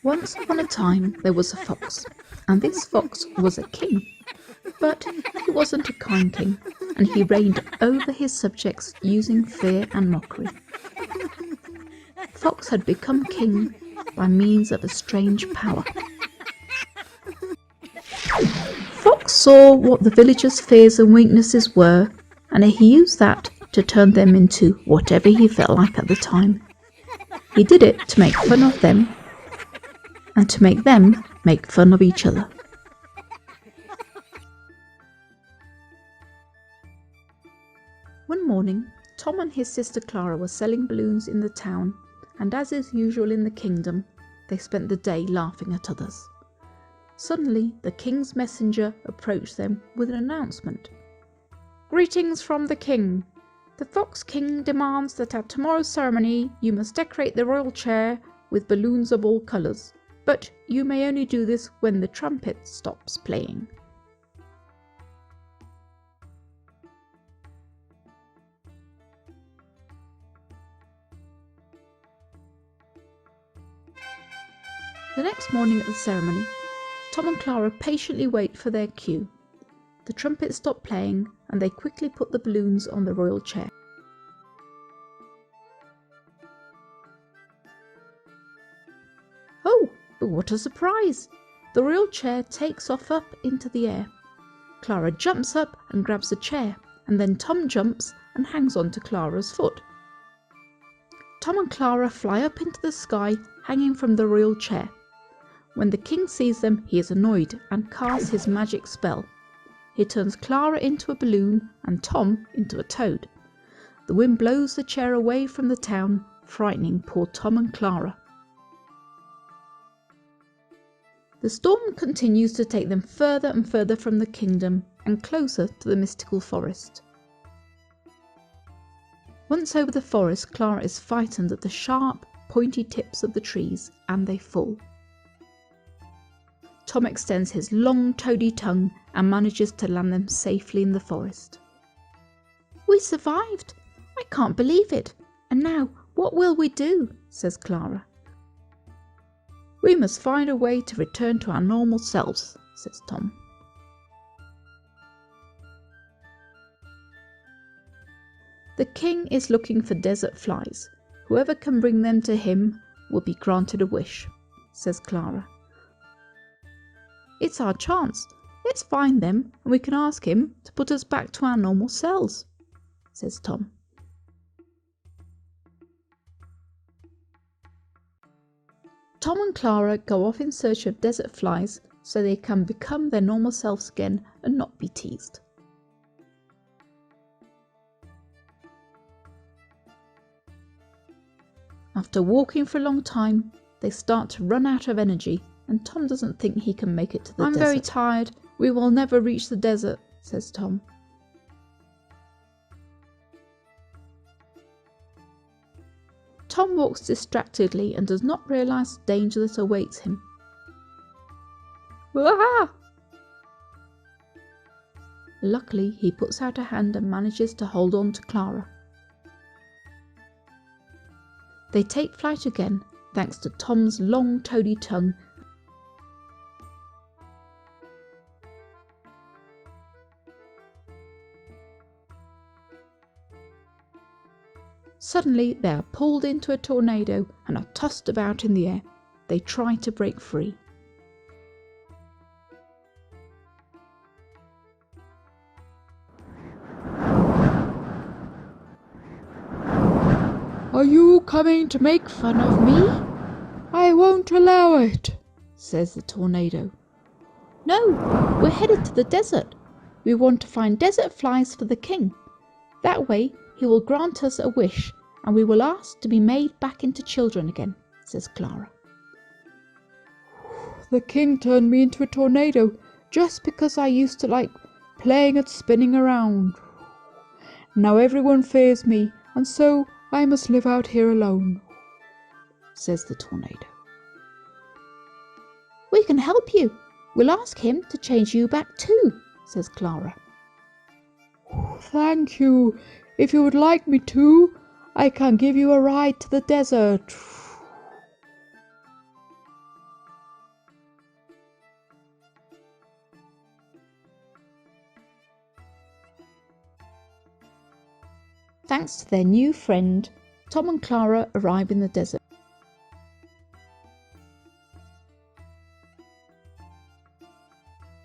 Once upon a time there was a fox, and this fox was a king. But he wasn't a kind king, and he reigned over his subjects using fear and mockery. Fox had become king by means of a strange power. Fox saw what the villagers' fears and weaknesses were, and he used that to turn them into whatever he felt like at the time. He did it to make fun of them, and to make them make fun of each other. One morning, Tom and his sister Clara were selling balloons in the town, and as is usual in the kingdom, they spent the day laughing at others. Suddenly, the king's messenger approached them with an announcement. "Greetings from the king. The Fox King demands that at tomorrow's ceremony you must decorate the royal chair with balloons of all colours, but you may only do this when the trumpet stops playing." The next morning at the ceremony, Tom and Clara patiently wait for their cue. The trumpet stopped playing and they quickly put the balloons on the royal chair. Oh, but what a surprise! The royal chair takes off up into the air. Clara jumps up and grabs the chair, and then Tom jumps and hangs on to Clara's foot. Tom and Clara fly up into the sky, hanging from the royal chair. When the king sees them, he is annoyed and casts his magic spell. He turns Clara into a balloon and Tom into a toad. The wind blows the chair away from the town, frightening poor Tom and Clara. The storm continues to take them further and further from the kingdom and closer to the mystical forest. Once over the forest, Clara is frightened at the sharp, pointy tips of the trees, and they fall. Tom extends his long toady tongue and manages to land them safely in the forest. "We survived! I can't believe it! And now, what will we do?" says Clara. "We must find a way to return to our normal selves," says Tom. The king is looking for desert flies. Whoever can bring them to him will be granted a wish, says Clara. "It's our chance. Let's find them and we can ask him to put us back to our normal selves," says Tom. Tom and Clara go off in search of desert flies so they can become their normal selves again and not be teased. After walking for a long time, they start to run out of energy, and Tom doesn't think he can make it to the desert. "I'm very tired. We will never reach the desert," says Tom. Tom walks distractedly and does not realise the danger that awaits him. "Ah!" Luckily, he puts out a hand and manages to hold on to Clara. They take flight again, thanks to Tom's long toady tongue. Suddenly, they are pulled into a tornado and are tossed about in the air. They try to break free. "Are you coming to make fun of me? I won't allow it," says the tornado. "No, we're headed to the desert. We want to find desert flies for the king. That way he will grant us a wish and we will ask to be made back into children again," says Clara. "The king turned me into a tornado just because I used to like playing at spinning around. Now everyone fears me and so I must live out here alone," says the tornado. "We can help you. We'll ask him to change you back too," says Clara. "Thank you. If you would like me to, I can give you a ride to the desert." Thanks to their new friend, Tom and Clara arrive in the desert.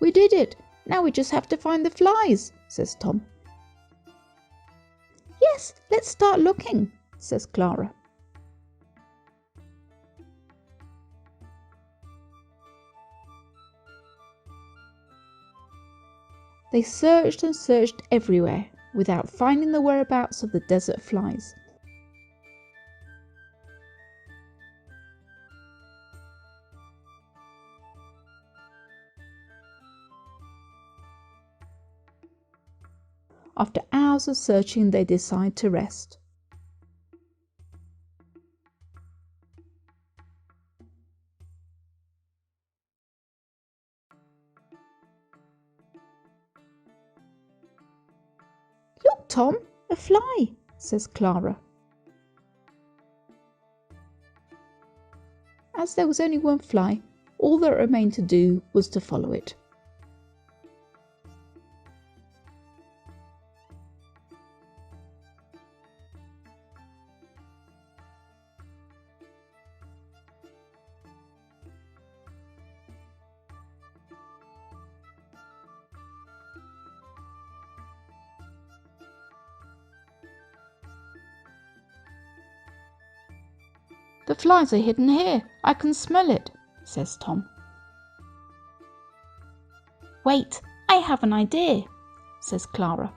"We did it! Now we just have to find the flies," says Tom. "Yes, let's start looking," says Clara. They searched and searched everywhere without finding the whereabouts of the desert flies. After hours of searching, they decide to rest. "Look, Tom, a fly," says Clara. As there was only one fly, all that remained to do was to follow it. "The flies are hidden here. I can smell it," says Tom. "Wait, I have an idea," says Clara.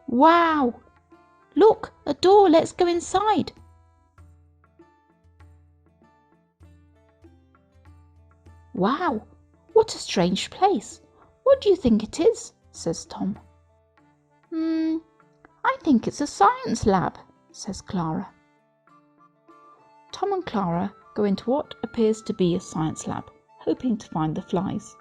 "Wow! Look, a door, let's go inside." "Wow, what a strange place. What do you think it is?" says Tom. I think it's a science lab," says Clara. Tom and Clara go into what appears to be a science lab, hoping to find the flies.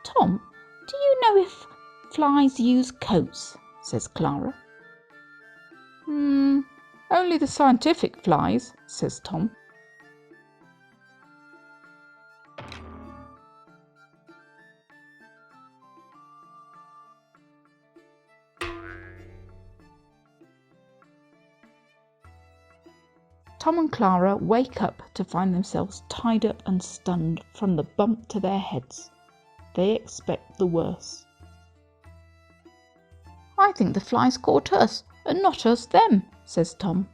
"Tom, do you know if flies use coats?" says Clara. Only the scientific flies," says Tom. Tom and Clara wake up to find themselves tied up and stunned from the bump to their heads. They expect the worst. "I think the flies caught us, and not us them," says Tom.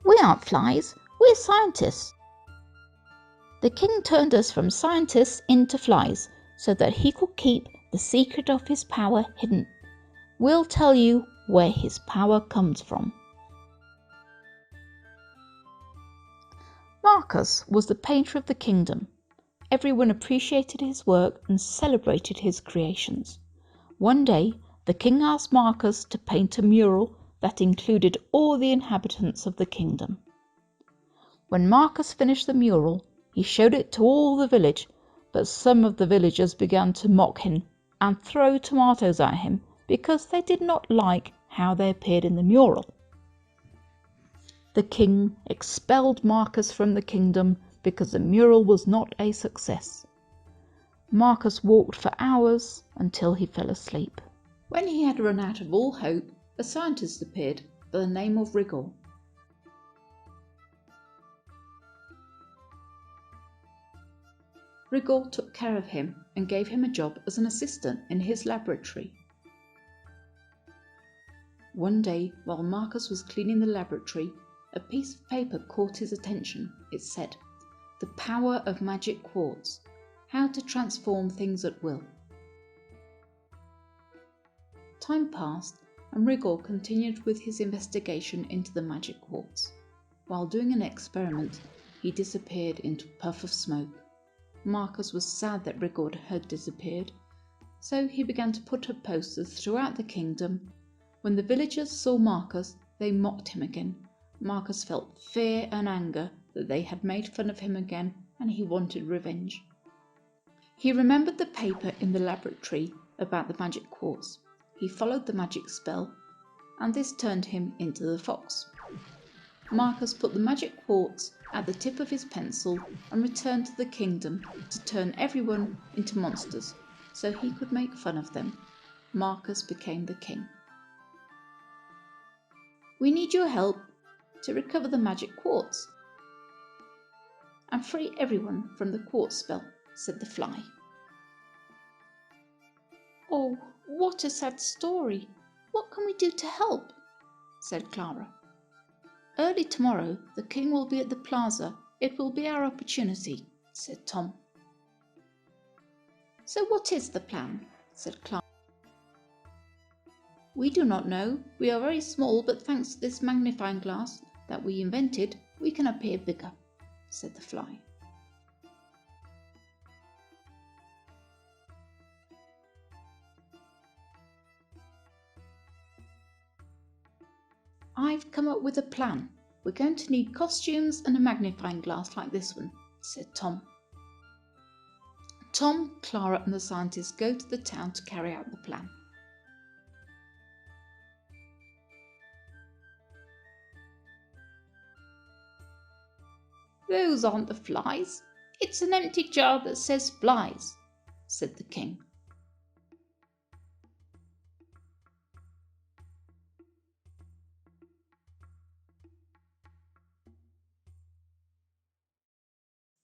"We aren't flies, we're scientists. The king turned us from scientists into flies so that he could keep the secret of his power hidden. We'll tell you where his power comes from." Marcus was the painter of the kingdom. Everyone appreciated his work and celebrated his creations. One day, the king asked Marcus to paint a mural that included all the inhabitants of the kingdom. When Marcus finished the mural, he showed it to all the village, but some of the villagers began to mock him and throw tomatoes at him because they did not like how they appeared in the mural. The king expelled Marcus from the kingdom because the mural was not a success. Marcus walked for hours until he fell asleep. When he had run out of all hope, a scientist appeared by the name of Rigor. Rigor took care of him and gave him a job as an assistant in his laboratory. One day, while Marcus was cleaning the laboratory, a piece of paper caught his attention. It said, "The power of Magic Quartz, how to transform things at will." Time passed and Rigor continued with his investigation into the Magic Quartz. While doing an experiment, he disappeared into a puff of smoke. Marcus was sad that Rigord had disappeared, so he began to put up posters throughout the kingdom. When the villagers saw Marcus, they mocked him again. Marcus felt fear and anger that they had made fun of him again, and he wanted revenge. He remembered the paper in the laboratory about the magic quartz. He followed the magic spell, and this turned him into the fox. Marcus put the magic quartz at the tip of his pencil and returned to the kingdom to turn everyone into monsters so he could make fun of them. Marcus became the king. "We need your help to recover the magic quartz and free everyone from the quartz spell," said the fly. "Oh, what a sad story. What can we do to help?" said Clara. "Early tomorrow the king will be at the plaza. It will be our opportunity," said Tom. "So what is the plan?" said Clara. "We do not know. We are very small, but thanks to this magnifying glass that we invented, we can appear bigger," said the fly. "I've come up with a plan. We're going to need costumes and a magnifying glass like this one," said Tom. Tom, Clara and the scientists go to the town to carry out the plan. "Those aren't the flies. It's an empty jar that says flies," said the king.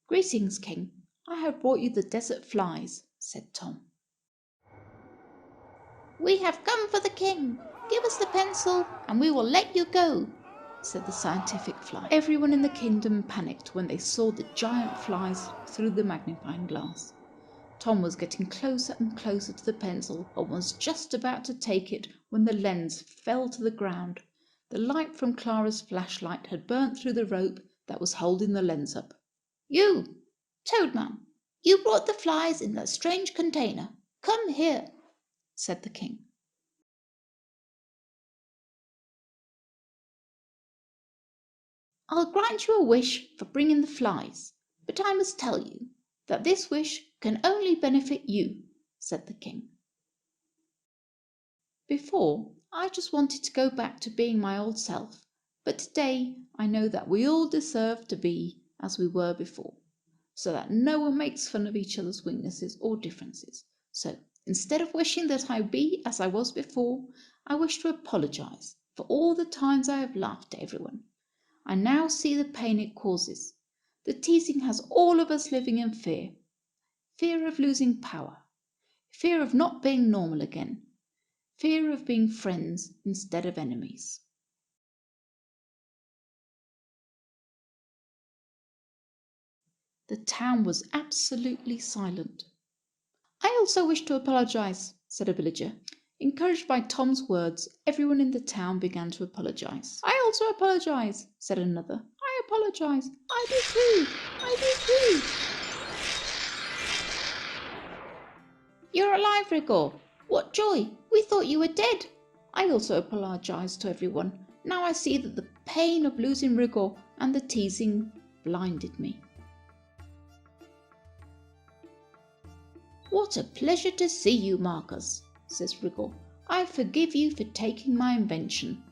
"Greetings, king. I have brought you the desert flies," said Tom. "We have come for the king. Give us the pencil and we will let you go," said the scientific fly. Everyone in the kingdom panicked when they saw the giant flies through the magnifying glass. Tom was getting closer and closer to the pencil and was just about to take it when the lens fell to the ground. The light from Clara's flashlight had burnt through the rope that was holding the lens up. "You, Toadman, you brought the flies in that strange container. Come here," said the king. "I'll grant you a wish for bringing the flies, but I must tell you that this wish can only benefit you," said the king. "Before, I just wanted to go back to being my old self, but today I know that we all deserve to be as we were before, so that no one makes fun of each other's weaknesses or differences. So, instead of wishing that I be as I was before, I wish to apologise for all the times I have laughed at everyone. I now see the pain it causes. The teasing has all of us living in fear. Fear of losing power. Fear of not being normal again. Fear of being friends instead of enemies." The town was absolutely silent. "I also wish to apologise," said a villager. Encouraged by Tom's words, everyone in the town began to apologise. "I also apologise," said another. "I apologise. I do too. I do too." "You're alive, Rigor. What joy. We thought you were dead." "I also apologise to everyone. Now I see that the pain of losing Rigor and the teasing blinded me." "What a pleasure to see you, Marcus," says Rigor. "I forgive you for taking my invention.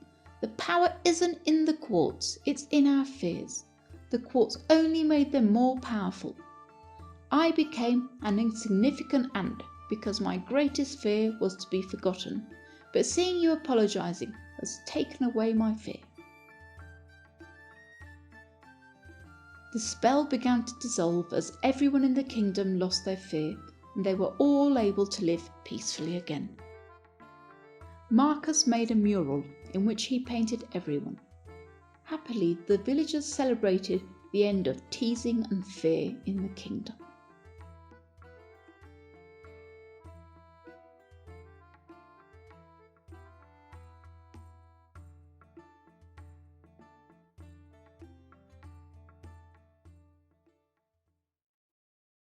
The power isn't in the quartz, it's in our fears. The quartz only made them more powerful. I became an insignificant ant because my greatest fear was to be forgotten, but seeing you apologising has taken away my fear." The spell began to dissolve as everyone in the kingdom lost their fear, and they were all able to live peacefully again. Marcus made a mural in which he painted everyone. Happily, the villagers celebrated the end of teasing and fear in the kingdom.